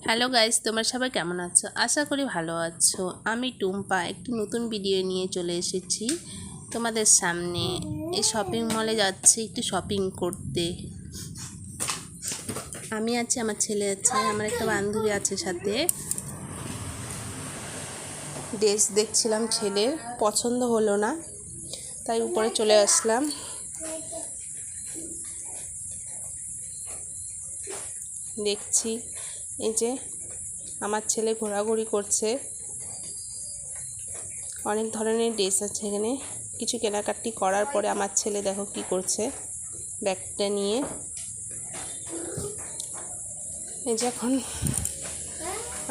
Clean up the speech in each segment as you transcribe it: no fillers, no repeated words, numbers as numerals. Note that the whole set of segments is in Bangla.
হ্যালো গাইস, তোমরা সবাই কেমন আছো? আশা করি ভালো আছো। আমি টুম্পা একটি নতুন ভিডিও নিয়ে চলে এসেছি তোমাদের সামনে। এই শপিং মলে যাচ্ছি একটু শপিং করতে। আমি আছি, আমার ছেলে আছে, আমার একটা বান্ধবী আছে সাথে। ড্রেস দেখছিলাম, ছেলের পছন্দ হলো না, তাই উপরে চলে আসলাম। দেখছি এই যে আমার ছেলে ঘোরাঘুরি করছে। অনেক ধরনের ড্রেস আছে এখানে। কিছু কেনাকাটি করার পরে আমার ছেলে দেখো কি করছে, ব্যাগটা নিয়ে। এই যে এখন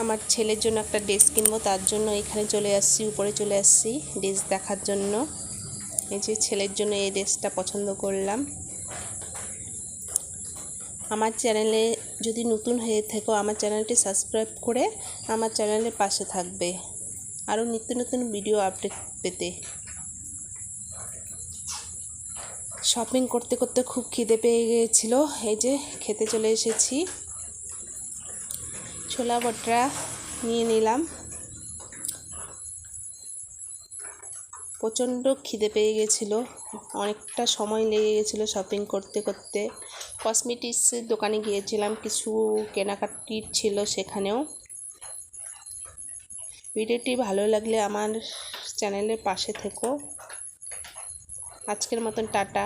আমার ছেলের জন্য একটা ড্রেস কিনবো, তার জন্য এখানে চলে আসছি, উপরে চলে আসছি ড্রেস দেখার জন্য। এই যে ছেলের জন্য এই ড্রেসটা পছন্দ করলাম। আমার চ্যানেলে যদি নতুন হয়ে থাকো, আমার চ্যানেলটি সাবস্ক্রাইব করে আমার চ্যানেলের পাশে থাকবে আরও নিত্য নতুন ভিডিও আপডেট পেতে। শপিং করতে করতে খুব খিদে পেয়ে গিয়েছিল, এই যে খেতে চলে এসেছি। ছোলা বটরা নিয়ে নিলাম। প্রচণ্ড খিদে পেয়ে গেছিলো, অনেকটা সময় লেগে গেছিলো শপিং করতে করতে। কসমেটিক্সের দোকানে গিয়েছিলাম, কিছু কেনাকাটি ছিল সেখানেও। ভিডিওটি ভালো লাগলে আমার চ্যানেলের পাশে থেকো। আজকের মতন টাটা।